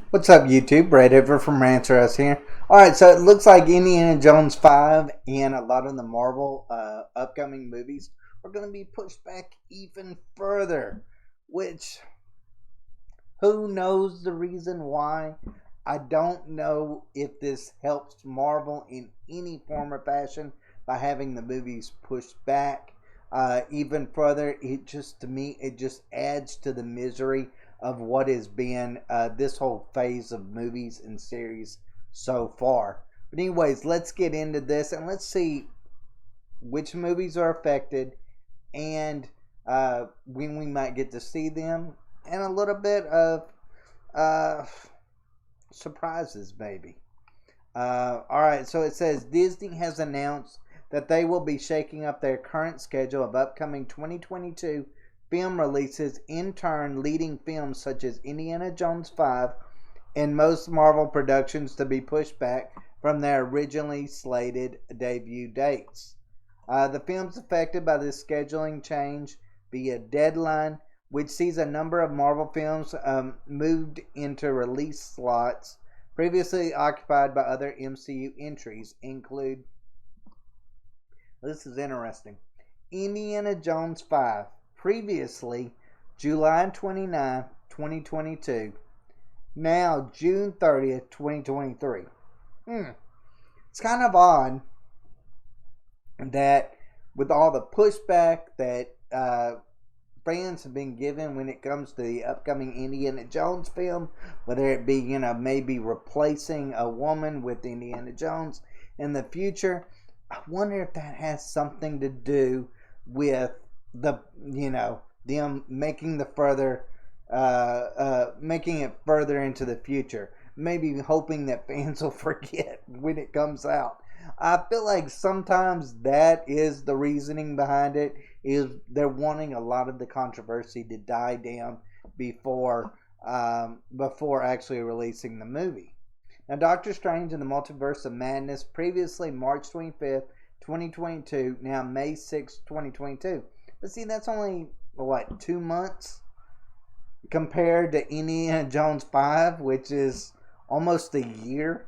What's up, YouTube? Brad Hoover from Rants here. Alright, so it looks like Indiana Jones 5 and a lot of the Marvel upcoming movies are going to be pushed back even further. Which, who knows the reason why? I don't know if this helps Marvel in any form or fashion by having the movies pushed back even further. It just, to me, it just adds to the misery of what has been this whole phase of movies and series so far. But anyways, let's get into this and let's see which movies are affected and when we might get to see them, and a little bit of uh, surprises maybe. Alright, so it says Disney has announced that they will be shaking up their current schedule of upcoming 2022 film releases, in turn leading films such as Indiana Jones 5 and most Marvel productions to be pushed back from their originally slated debut dates. The films affected by this scheduling change via Deadline, which sees a number of Marvel films moved into release slots previously occupied by other MCU entries, include, this is interesting, Indiana Jones 5, previously July 29, 2022, now June 30th, 2023. It's kind of odd that with all the pushback that fans have been given when it comes to the upcoming Indiana Jones film, whether it be, maybe replacing a woman with Indiana Jones in the future, I wonder if that has something to do with them making the further making it further into the future, maybe hoping that fans will forget when it comes out. I feel like sometimes that is the reasoning behind it, is they're wanting a lot of the controversy to die down before actually releasing the movie. Now, Doctor Strange in the Multiverse of Madness, previously March 25th, 2022, now May 6th, 2022. But see, that's only, 2 months compared to Indiana Jones 5, which is almost a year.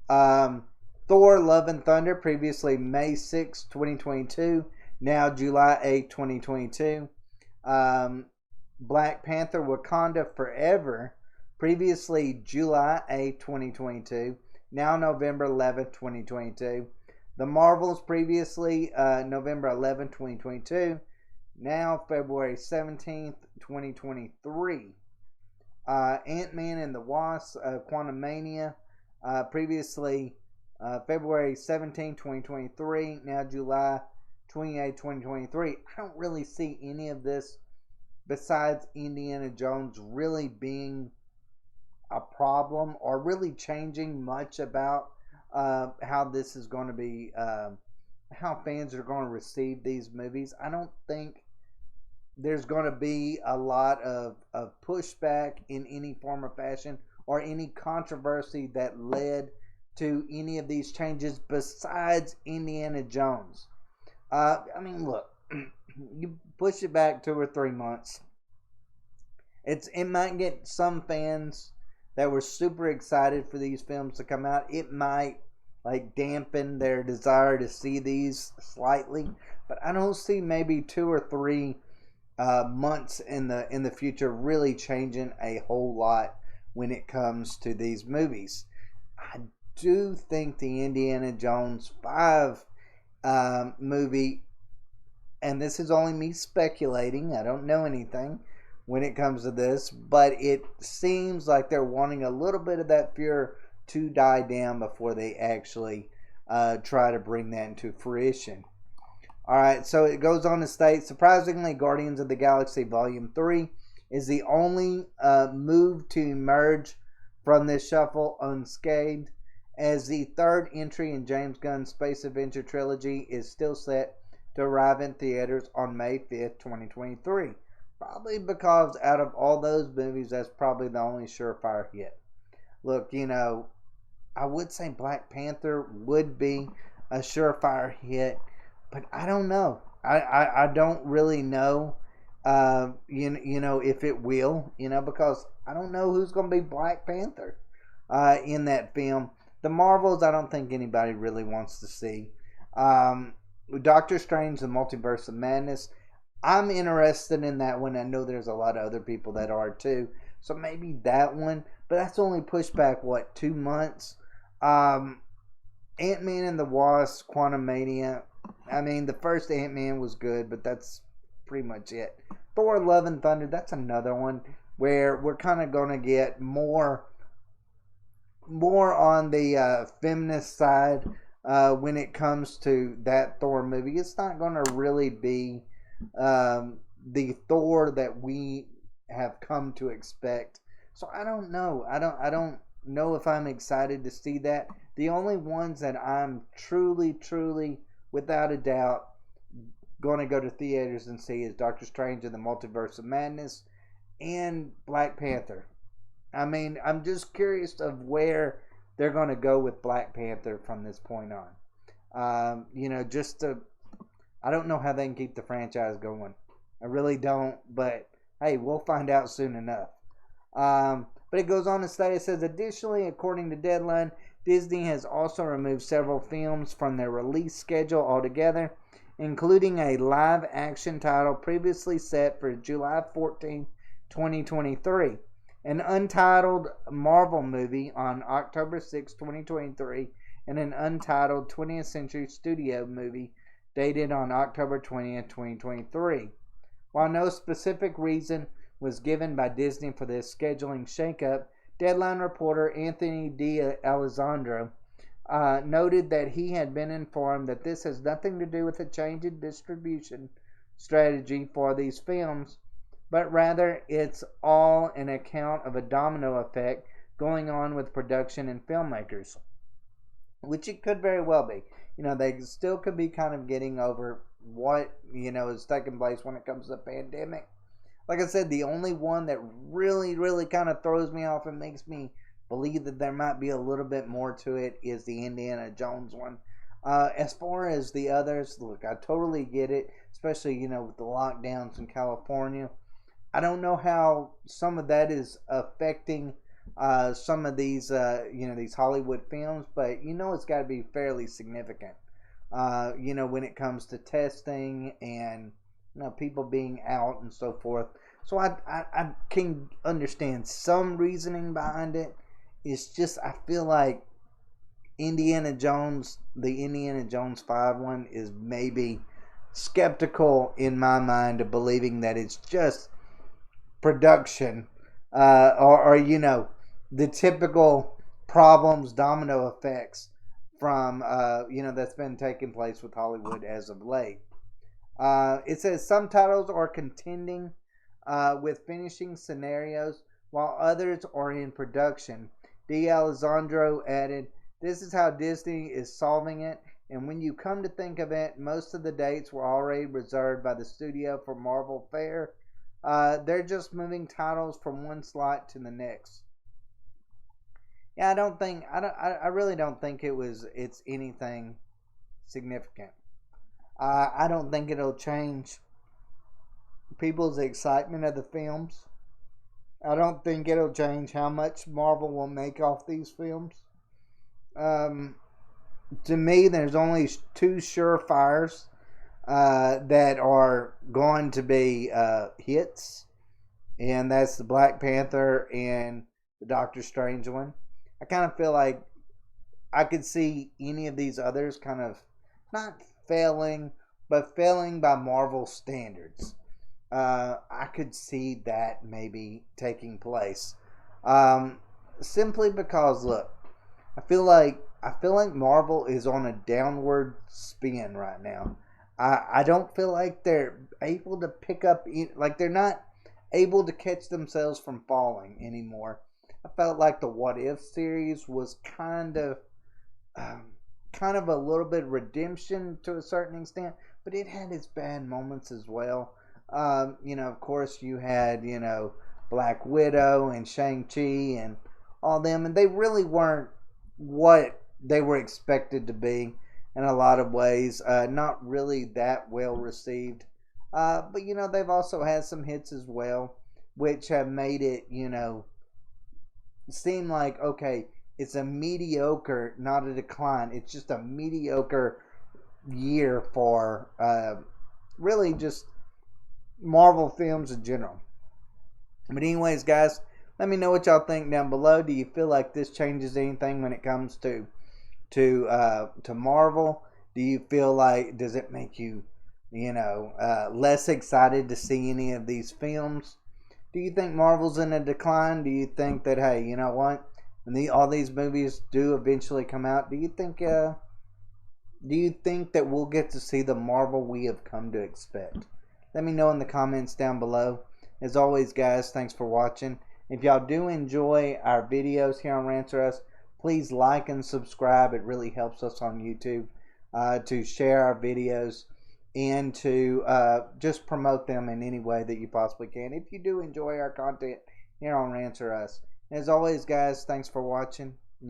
Thor Love and Thunder, previously May 6, 2022, now July 8, 2022. Black Panther Wakanda Forever, previously July 8, 2022, now November 11, 2022. The Marvels, previously November 11, 2022, now February 17th, 2023. Ant-Man and the Wasps, Mania, previously February 17, 2023, now July 28, 2023. I don't really see any of this, besides Indiana Jones, really being a problem or really changing much about how this is going to be, how fans are going to receive these movies. I don't think there's going to be a lot of pushback in any form or fashion, or any controversy that led to any of these changes besides Indiana Jones. Look, you push it back 2 or 3 months. It might get some fans that were super excited for these films to come out. It might dampen their desire to see these slightly, but I don't see maybe 2 or 3 months in the future really changing a whole lot when it comes to these movies. I do think the Indiana Jones 5 movie, and this is only me speculating, I don't know anything when it comes to this, but it seems like they're wanting a little bit of that fear to die down before they actually try to bring that into fruition. Alright, so it goes on to state, surprisingly, Guardians of the Galaxy Volume 3 is the only move to emerge from this shuffle unscathed, as the third entry in James Gunn's space adventure trilogy is still set to arrive in theaters on May 5th, 2023. Probably because out of all those movies, that's probably the only surefire hit. Look, I would say Black Panther would be a surefire hit, but I don't know. I don't really know You know, if it will, you know, because I don't know who's going to be Black Panther in that film. The Marvels, I don't think anybody really wants to see. Um, Doctor Strange, the Multiverse of Madness, I'm interested in that one. I know there's a lot of other people that are too. So maybe that one. But that's only pushed back, what, 2 months? Um, Ant-Man and the Wasp, Quantumania. I mean, the first Ant-Man was good, but that's pretty much it. Thor, Love and Thunder, that's another one where we're kind of going to get more on the feminist side when it comes to that Thor movie. It's not going to really be the Thor that we have come to expect. So I don't know. I don't know if I'm excited to see that. The only ones that I'm truly, without a doubt, going to go to theaters and see is Doctor Strange and the Multiverse of Madness and Black Panther. I mean, I'm just curious of where they're going to go with Black Panther from this point on. You know, I don't know how they can keep the franchise going. I really don't, but hey, we'll find out soon enough. But it goes on to say, it says, additionally, according to Deadline, Disney has also removed several films from their release schedule altogether, including a live-action title previously set for July 14, 2023, an untitled Marvel movie on October 6, 2023, and an untitled 20th Century Studio movie dated on October 20th, 2023. While no specific reason was given by Disney for this scheduling shakeup, Deadline reporter Anthony D'Alessandro noted that he had been informed that this has nothing to do with a change in distribution strategy for these films, but rather it's all an account of a domino effect going on with production and filmmakers, which it could very well be. You know, they still could be kind of getting over what, you know, is taking place when it comes to the pandemic. Like I said, the only one that really kind of throws me off and makes me believe that there might be a little bit more to it is the Indiana Jones one. As far as the others, look, I totally get it, especially, you know, with the lockdowns in California. I don't know how some of that is affecting some of these, you know, these Hollywood films, but you know it's got to be fairly significant. You know, when it comes to testing and, you know, people being out and so forth. So I can understand some reasoning behind it. It's just I feel like Indiana Jones, the Indiana Jones 5 one, is maybe skeptical in my mind of believing that it's just production or you know, the typical problems, domino effects from, you know, that's been taking place with Hollywood as of late. It says some titles are contending with finishing scenarios while others are in production. D'Alessandro added, this is how Disney is solving it, and when you come to think of it, most of the dates were already reserved by the studio for Marvel Fair. They're just moving titles from one slot to the next. Yeah, I really don't think it's anything significant. I don't think it'll change people's excitement of the films. I don't think it'll change how much Marvel will make off these films. Um, to me, there's only two surefires that are going to be hits, and that's the Black Panther and the Doctor Strange one. I kind of feel like I could see any of these others kind of not failing, but failing by Marvel standards. I could see that maybe taking place. Simply because, look, I feel like Marvel is on a downward spin right now. I don't feel like they're able to pick up, like they're not able to catch themselves from falling anymore. I felt like the What If series was kind of a little bit redemption to a certain extent, but it had its bad moments as well. You know, of course, you had, you know, Black Widow and Shang-Chi and all them, and they really weren't what they were expected to be in a lot of ways. Not really that well received. But they've also had some hits as well, which have made it seem like, okay, it's a mediocre, not a decline. It's just a mediocre year for really just Marvel films in general. But anyways, guys, let me know what y'all think down below. Do you feel like this changes anything when it comes to Marvel? Do you feel like, does it make you less excited to see any of these films? Do you think Marvel's in a decline? Do you think that, hey, you know what, when all these movies do eventually come out, do you think that we'll get to see the Marvel we have come to expect? Let me know in the comments down below. As always, guys, thanks for watching. If y'all do enjoy our videos here on Rants, please like and subscribe. It really helps us on YouTube to share our videos and to just promote them in any way that you possibly can, if you do enjoy our content here on Rants. As always, guys, thanks for watching.